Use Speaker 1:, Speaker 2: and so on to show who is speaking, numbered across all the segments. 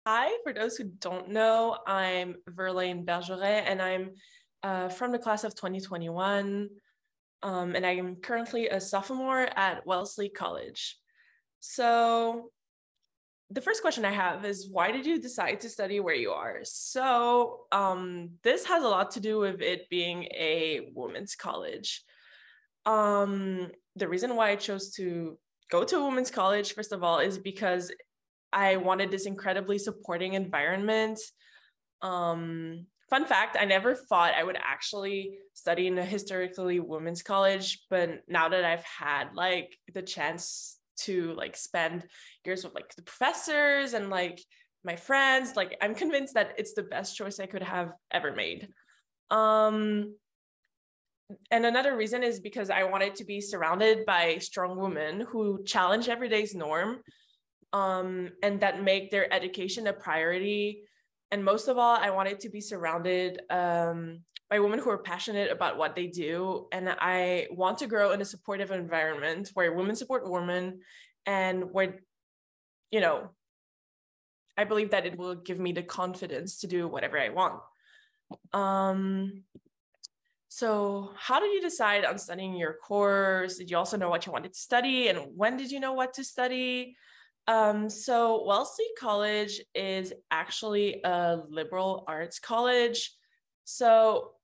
Speaker 1: Hi, for those who don't know, I'm Verlaine Bergeret and I'm from the class of 2021. And I am currently a sophomore at Wellesley College. So the first question I have is, why did you decide to study where you are? This has a lot to do with it being a women's college. The reason why I chose to go to a women's college, first of all, is because I wanted this incredibly supporting environment. Fun fact, I never thought I would actually study in a historically women's college, but now that I've had like the chance to like spend years with like the professors and like my friends, like I'm convinced that it's the best choice I could have ever made. And another reason is because I wanted to be surrounded by strong women who challenge everyday's norm, and that make their education a priority. And most of all, I wanted to be surrounded by women who are passionate about what they do. And I want to grow in a supportive environment where women support women and where, you know, I believe that it will give me the confidence to do whatever I want. So how did you decide on studying your course? Did you also know what you wanted to study? And when did you know what to study? So Wellesley College is actually a liberal arts college. So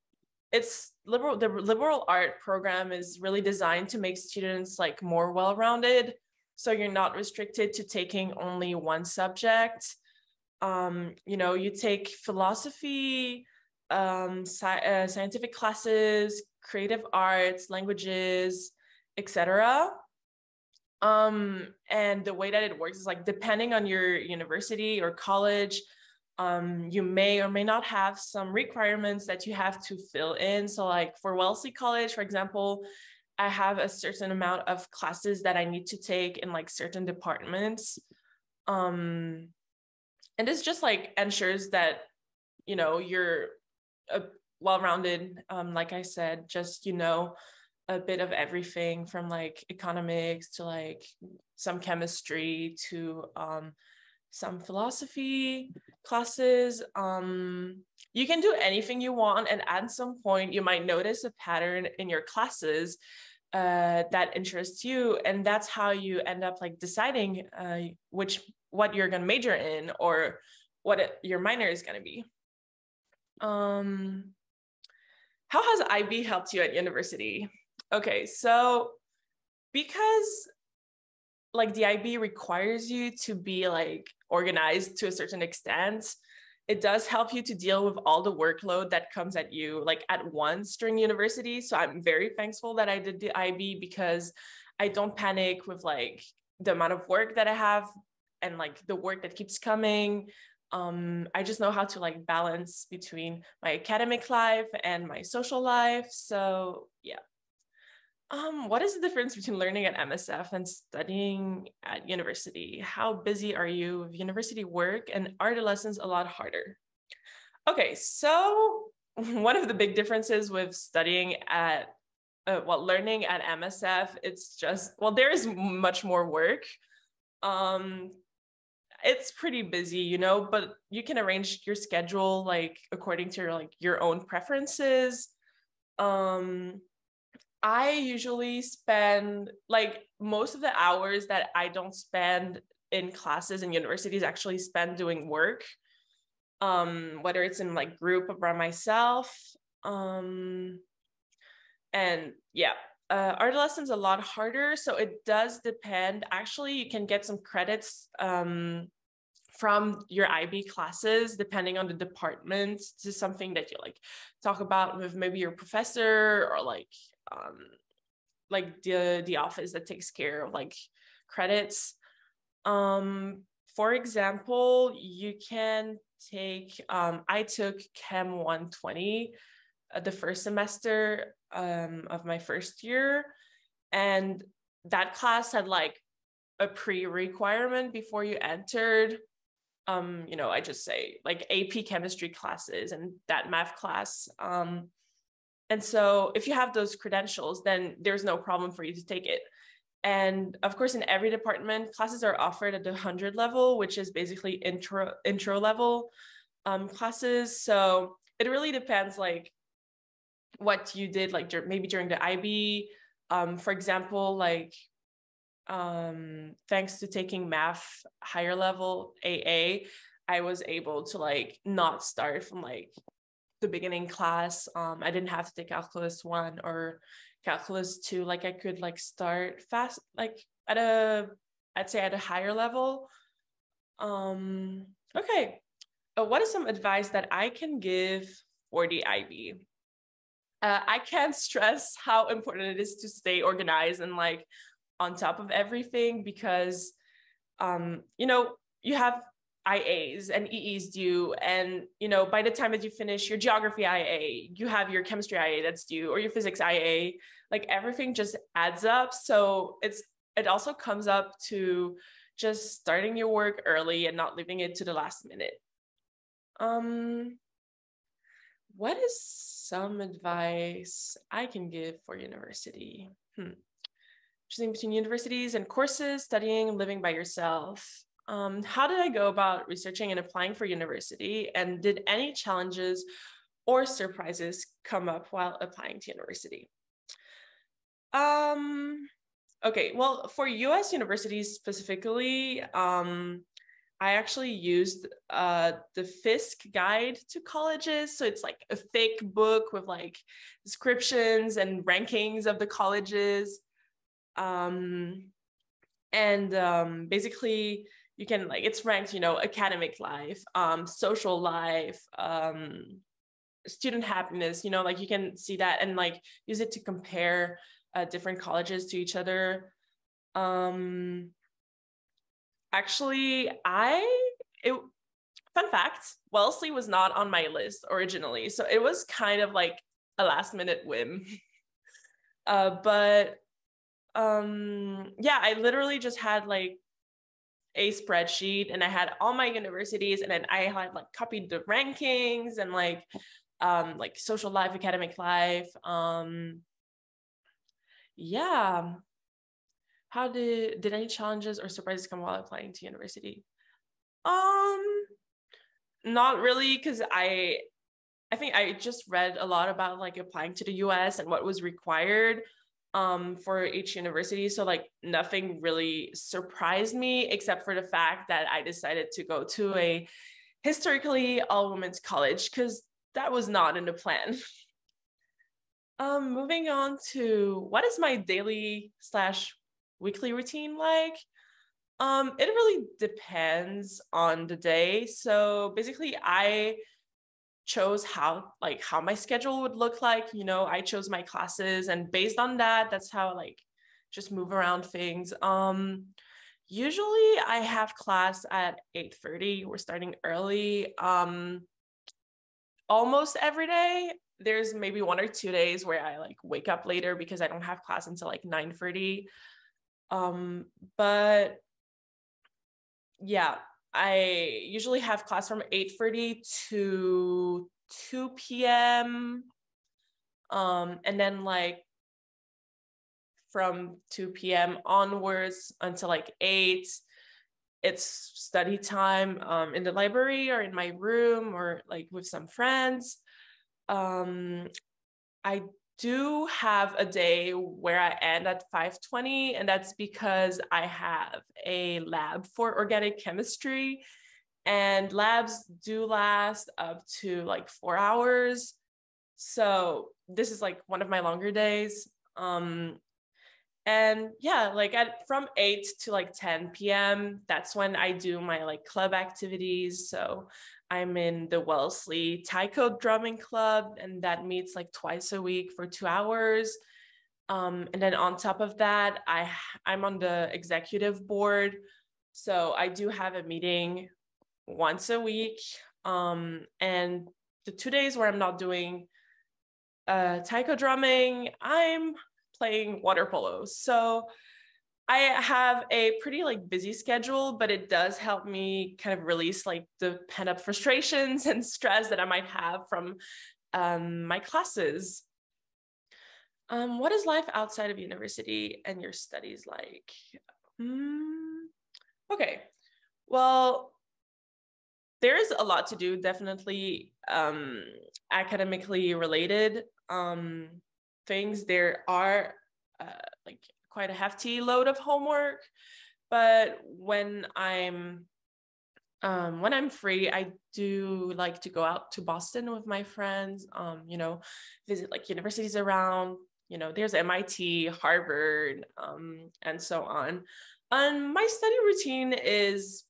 Speaker 1: it's liberal. The liberal art program is really designed to make students like more well-rounded. So you're not restricted to taking only one subject. You take philosophy, scientific classes, creative arts, languages, etc. And the way that it works is like, depending on your university or college, you may or may not have some requirements that you have to fill in. So like for Wellesley College, for example, I have a certain amount of classes that I need to take in like certain departments. And this just like ensures that, you're a well-rounded, like I said, just, a bit of everything from like economics to like some chemistry to some philosophy classes. You can do anything you want, and at some point you might notice a pattern in your classes that interests you, and that's how you end up like deciding what you're going to major in or what your minor is going to be. How has IB helped you at university? Okay, so because like the IB requires you to be like organized to a certain extent, it does help you to deal with all the workload that comes at you like at once during university. So I'm very thankful that I did the IB, because I don't panic with like the amount of work that I have and like the work that keeps coming. I just know how to like balance between my academic life and my social life. So yeah. What is the difference between learning at MSF and studying at university? How busy are you with university work, and are the lessons a lot harder? Okay, so one of the big differences with studying at, learning at MSF, it's just, there is much more work. It's pretty busy, but you can arrange your schedule like according to your own preferences. I usually spend like most of the hours that I don't spend in classes in universities actually spend doing work, whether it's in like group or by myself. And yeah, art lessons a lot harder. So it does depend. Actually, you can get some credits from your IB classes, depending on the department. This is something that you like talk about with maybe your professor or like the office that takes care of like credits. For example, you can take, I took Chem 120 the first semester of my first year, and that class had like a pre-requirement before you entered. I just say like AP chemistry classes and that math class. And so if you have those credentials, then there's no problem for you to take it. And of course, in every department, classes are offered at the 100 level, which is basically intro level classes. So it really depends like what you did, like maybe during the IB. For example, like thanks to taking math higher level AA, I was able to like not start from like the beginning class. I didn't have to take calculus 1 or calculus 2. Like I could like start fast, like I'd say at a higher level. Okay. What is some advice that I can give for the IB? I can't stress how important it is to stay organized and like on top of everything, because you know, you have IAs and EEs due, and you know, by the time that you finish your geography IA, you have your chemistry IA that's due, or your physics IA. Like everything just adds up. So it also comes up to just starting your work early and not leaving it to the last minute. What is some advice I can give for university? Choosing between universities and courses, studying and living by yourself. How did I go about researching and applying for university? And did any challenges or surprises come up while applying to university? Okay, well, for US universities specifically, I actually used the Fisk Guide to Colleges. So it's like a thick book with like descriptions and rankings of the colleges. Basically you can like, it's ranked, you know, academic life, social life, student happiness, you know, like you can see that and like use it to compare different colleges to each other. Actually, fun fact, Wellesley was not on my list originally. So it was kind of like a last minute whim. Yeah, I literally just had like a spreadsheet and I had all my universities, and then I had like copied the rankings and like social life, academic life. Yeah. How did any challenges or surprises come while applying to university? Not really, because I think I just read a lot about like applying to the US and what was required for each university. So like nothing really surprised me except for the fact that I decided to go to a historically all-women's college, because that was not in the plan. Moving on to what is my daily / weekly routine like? It really depends on the day. So basically I chose how my schedule would look like. You know, I chose my classes, and based on that, that's how I like just move around things. Usually I have class at 8:30. We're starting early. Almost every day. There's maybe 1 or 2 days where I like wake up later because I don't have class until like 9:30. But yeah, I usually have class from 8:30 to 2 p.m. And then like from 2 p.m. onwards until like 8, it's study time in the library or in my room or like with some friends. I do have a day where I end at 5:20, and that's because I have a lab for organic chemistry, and labs do last up to like 4 hours. So this is like one of my longer days. And yeah, like from 8 to like 10 p.m., that's when I do my like club activities. So I'm in the Wellesley taiko drumming club, and that meets like twice a week for 2 hours. And then on top of that, I'm on the executive board. So I do have a meeting once a week. And the 2 days where I'm not doing taiko drumming, I'm playing water polo. So I have a pretty like busy schedule, but it does help me kind of release like the pent up frustrations and stress that I might have from my classes. What is life outside of university and your studies like? Okay, well, there's a lot to do, definitely academically related things. There are like quite a hefty load of homework, but when I'm free, I do like to go out to Boston with my friends, visit like universities around, there's MIT, Harvard, and so on. My study routine is,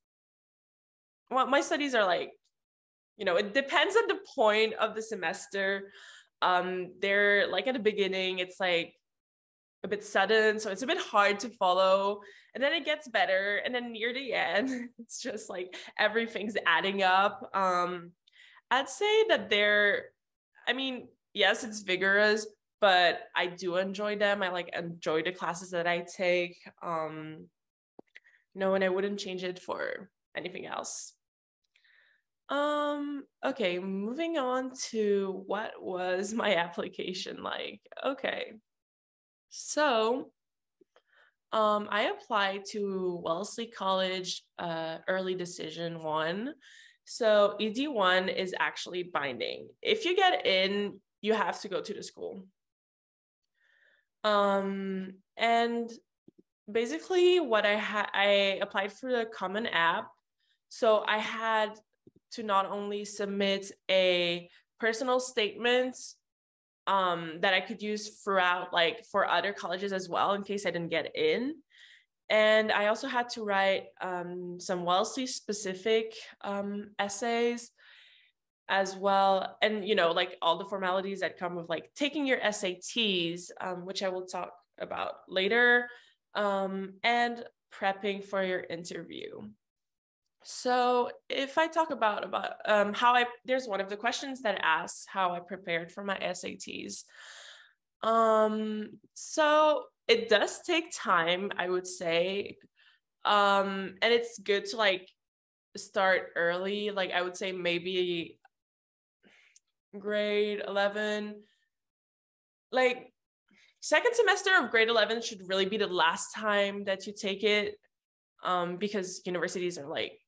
Speaker 1: well, my studies are like, it depends on the point of the semester. They're like at the beginning, it's like a bit sudden, so it's a bit hard to follow, and then it gets better, and then near the end it's just like everything's adding up. I'd say that yes, it's vigorous, but I do enjoy them. I like enjoy the classes that I take, and I wouldn't change it for anything else. Okay, moving on to what was my application like. Okay. So, I applied to Wellesley College, early decision 1. So ED1 is actually binding. If you get in, you have to go to the school. And basically I applied for the Common App. So I had to not only submit a personal statement that I could use throughout, like for other colleges as well, in case I didn't get in. And I also had to write some Wellesley specific essays as well. And, like all the formalities that come with like taking your SATs, which I will talk about later, and prepping for your interview. So if I talk about there's one of the questions that asks how I prepared for my SATs. So it does take time, I would say. And it's good to like start early. Like I would say maybe grade 11, like second semester of grade 11 should really be the last time that you take it. Because universities are like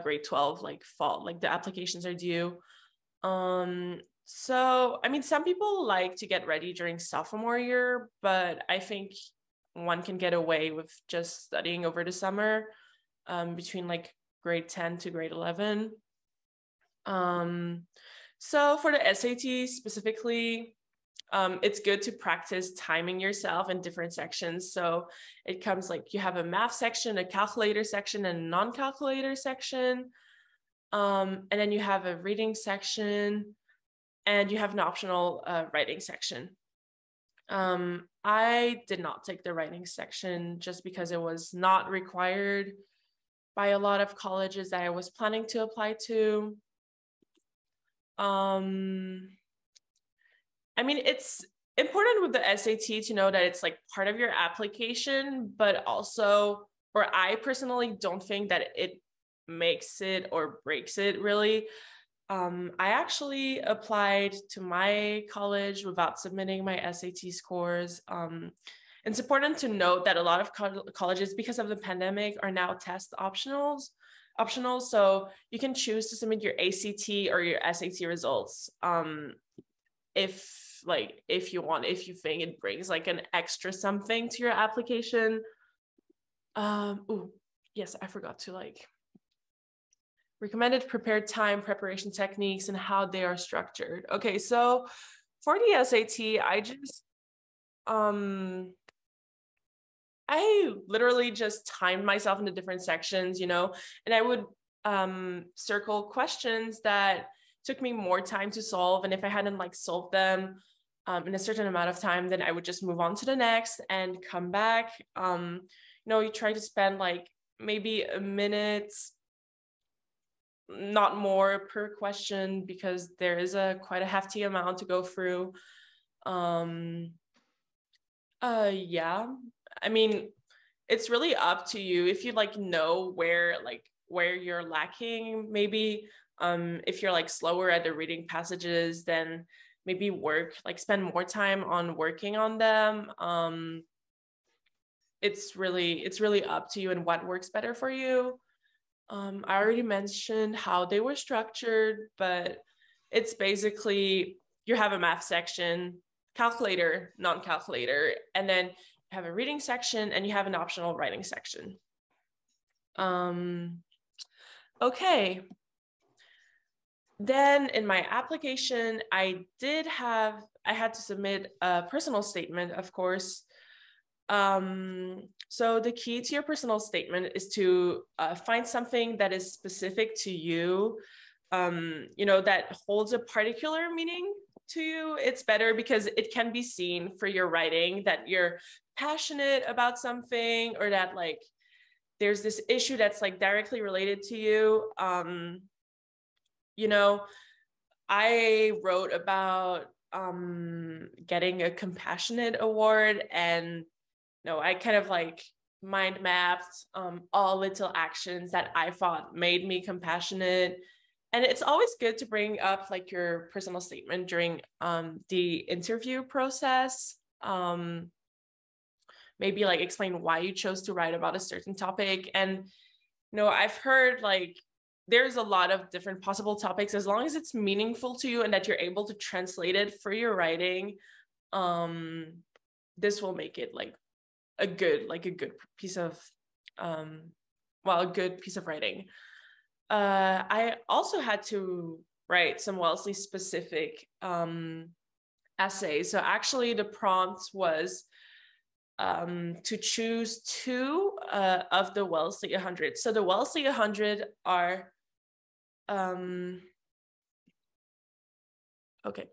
Speaker 1: grade 12, like fall, like the applications are due. So, some people like to get ready during sophomore year, but I think one can get away with just studying over the summer, between like grade 10 to grade 11. So for the SAT specifically, it's good to practice timing yourself in different sections. So it comes like you have a math section, a calculator section, and a non-calculator section. And then you have a reading section, and you have an optional writing section. I did not take the writing section just because it was not required by a lot of colleges that I was planning to apply to. It's important with the SAT to know that it's like part of your application, but also, or I personally don't think that it makes it or breaks it really. I actually applied to my college without submitting my SAT scores. It's important to note that a lot of colleges, because of the pandemic, are now test optional. So you can choose to submit your ACT or your SAT results. If you think it brings like an extra something to your application. Yes, I forgot to recommended prepared time, preparation techniques, and how they are structured. Okay, so for the SAT, I literally just timed myself into different sections, and I would circle questions that took me more time to solve. And if I hadn't solved them in a certain amount of time, then I would just move on to the next and come back. You try to spend maybe a minute, not more per question, because there is quite a hefty amount to go through. Yeah, it's really up to you if you know where you're lacking. Maybe if you're slower at the reading passages, then maybe spend more time on working on them. It's really up to you and what works better for you. I already mentioned how they were structured, but it's basically you have a math section, calculator, non-calculator, and then you have a reading section and you have an optional writing section. Okay. Then in my application, I had to submit a personal statement, of course. So the key to your personal statement is to find something that is specific to you, that holds a particular meaning to you. It's better because it can be seen for your writing that you're passionate about something, or that like there's this issue that's like directly related to you. I wrote about getting a compassionate award, and I kind of like mind mapped all little actions that I thought made me compassionate. And it's always good to bring up like your personal statement during the interview process. Maybe like explain why you chose to write about a certain topic. And I've heard like there's a lot of different possible topics, as long as it's meaningful to you and that you're able to translate it for your writing. This will make it like a good piece of a good piece of writing. I also had to write some Wellesley specific essays. So actually the prompt was to choose two of the Wellesley 100. So the Wellesley 100 are okay.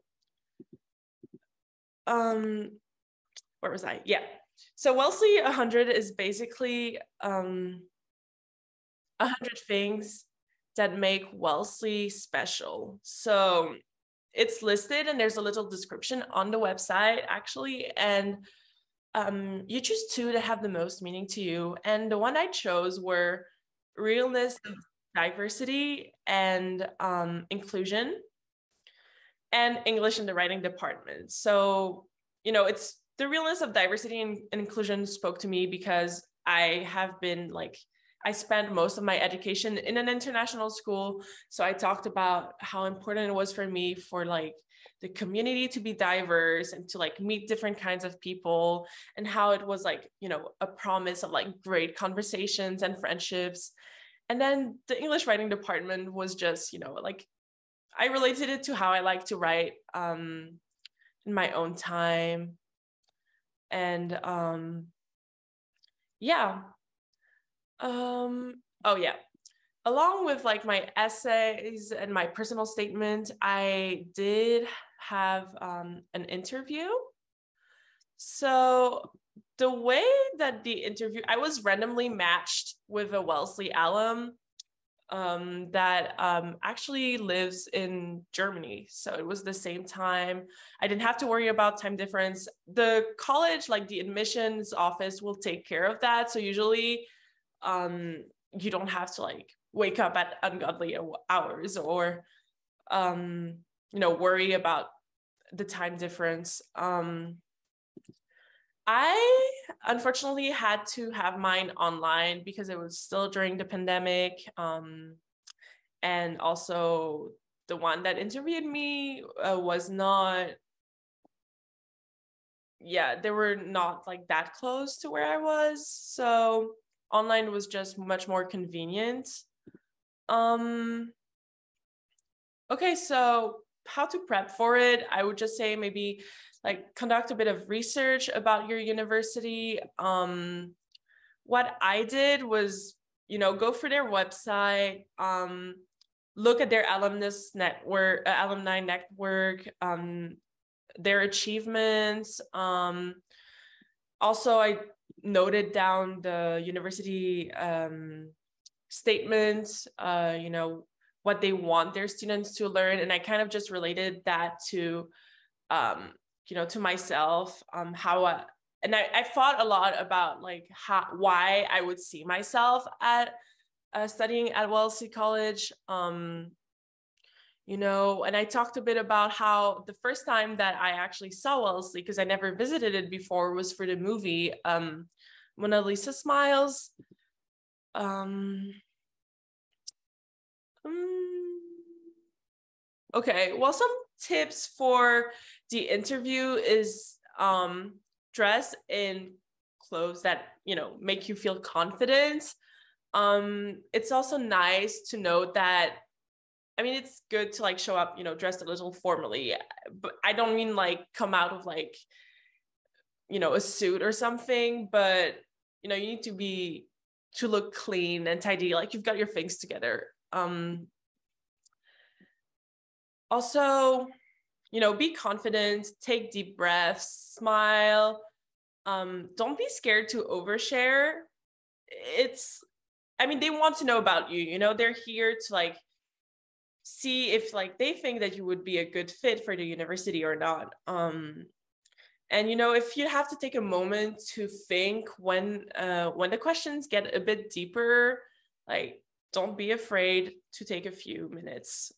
Speaker 1: Where was I? Yeah. So Wellesley 100 is basically 100 things that make Wellesley special. So it's listed and there's a little description on the website actually. And you choose two that have the most meaning to you. And the one I chose were realness, diversity, and inclusion, and English in the writing department. So, it's the realness of diversity and inclusion spoke to me because I spent most of my education in an international school. So I talked about how important it was for me for like the community to be diverse and to like meet different kinds of people, and how it was like, a promise of like great conversations and friendships. And then the English writing department was just, like I related it to how I like to write in my own time. And along with like my essays and my personal statement, I did have an interview. So the way that the interview, I was randomly matched with a Wellesley alum that actually lives in Germany. So it was the same time. I didn't have to worry about time difference. The college, like the admissions office, will take care of that. So usually you don't have to like wake up at ungodly hours or worry about the time difference. I unfortunately had to have mine online because it was still during the pandemic. And also the one that interviewed me was not, they were not like that close to where I was. So online was just much more convenient. Okay, so how to prep for it? I would just say maybe like conduct a bit of research about your university. What I did was, go for their website, look at their alumni network, their achievements. Also, I noted down the university statements, what they want their students to learn. And I kind of just related that to, to myself, and I thought a lot about like why I would see myself at studying at Wellesley College. And I talked a bit about how the first time that I actually saw Wellesley, because I never visited it before, was for the movie Mona Lisa Smiles. Okay, well, some tips for the interview is dress in clothes that, make you feel confident. It's also nice to note that, it's good to show up, dressed a little formally, but I don't mean come out of a suit or something, but you need to look clean and tidy, you've got your things together. Also, be confident, take deep breaths, smile. Don't be scared to overshare. They want to know about you, they're here to see if they think that you would be a good fit for the university or not. And if you have to take a moment to think when the questions get a bit deeper, don't be afraid to take a few minutes.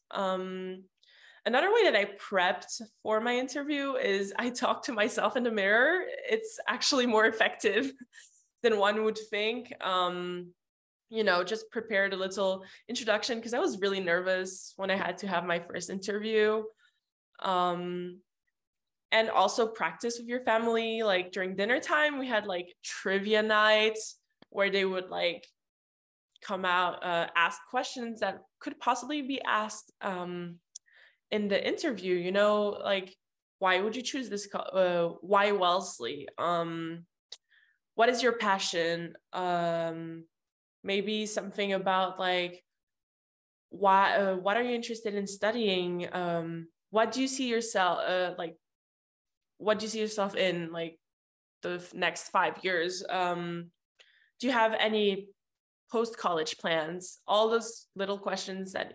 Speaker 1: Another way that I prepped for my interview is I talk to myself in the mirror. It's actually more effective than one would think. Just prepared a little introduction because I was really nervous when I had to have my first interview. And also practice with your family. During dinner time, we had trivia nights where they would come out, ask questions that could possibly be asked in the interview, why would you choose this? Why Wellesley? What is your passion? Maybe something about why? What are you interested in studying? What do you see yourself What do you see yourself in the next 5 years? Do you have any post-college plans? All those little questions that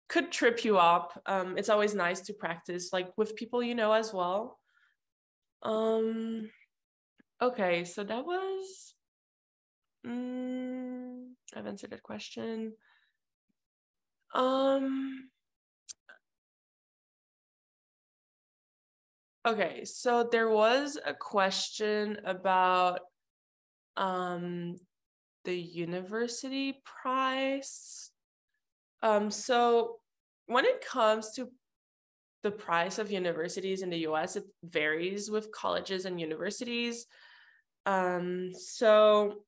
Speaker 1: could trip you up. It's always nice to practice with people as well. Okay, so that was I've answered that question. Okay, so there was a question about the university price. So when it comes to the price of universities in the US, it varies with colleges and universities. So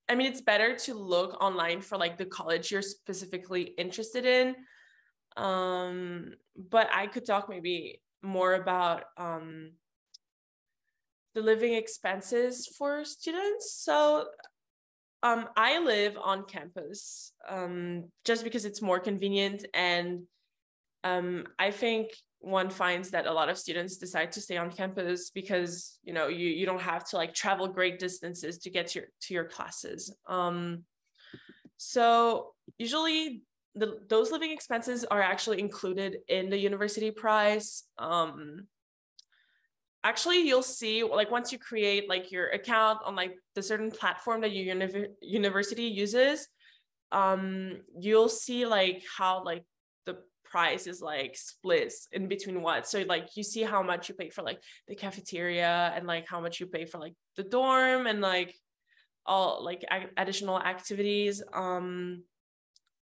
Speaker 1: it's better to look online for the college you're specifically interested in. But I could talk maybe more about the living expenses for students. So I live on campus just because it's more convenient, and I think one finds that a lot of students decide to stay on campus because you don't have to travel great distances to get to your classes. So usually those living expenses are actually included in the university price. Actually, you'll see once you create your account on the certain platform that your university uses, you'll see how the price is split in between what. So you see how much you pay for the cafeteria and how much you pay for the dorm and all additional activities.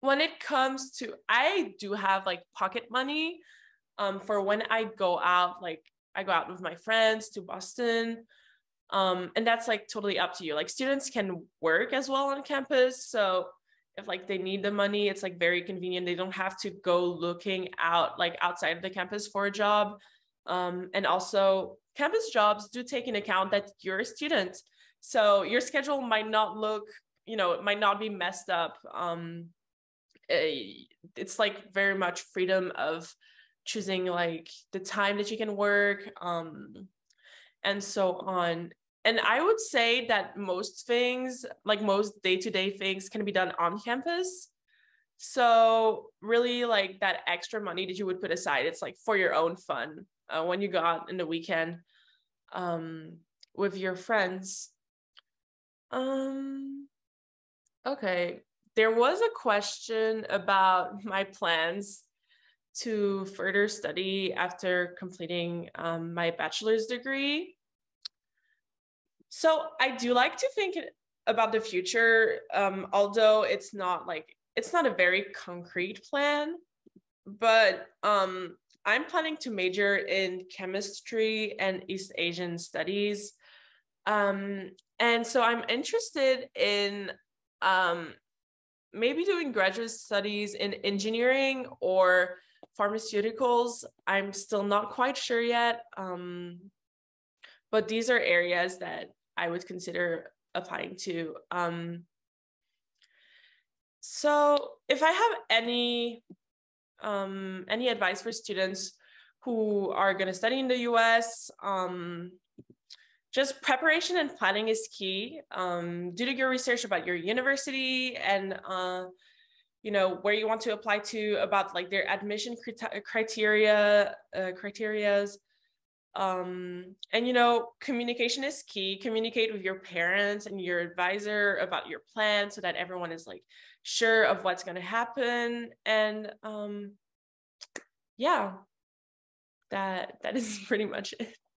Speaker 1: When it comes to, I do have pocket money for when I go out, I go out with my friends to Boston, and that's totally up to you. Students can work as well on campus, so if they need the money, it's very convenient. They don't have to go looking out outside of the campus for a job. And also campus jobs do take into account that you're a student, so your schedule might not look, it might not be messed up. It's very much freedom of choosing the time that you can work, and so on. And I would say that most things, most day-to-day things, can be done on campus. So really that extra money that you would put aside, it's for your own fun when you go out in the weekend with your friends. Okay, there was a question about my plans to further study after completing my bachelor's degree. So I do like to think about the future, although it's not a very concrete plan, but I'm planning to major in chemistry and East Asian studies. And so I'm interested in maybe doing graduate studies in engineering or pharmaceuticals. I'm still not quite sure yet, but these are areas that I would consider applying to. So if I have any advice for students who are going to study in the US, just preparation and planning is key. Do your research about your university and where you want to apply to, about like their admission criterias. And communication is key. Communicate with your parents and your advisor about your plan so that everyone is like sure of what's going to happen. And yeah, that is pretty much it.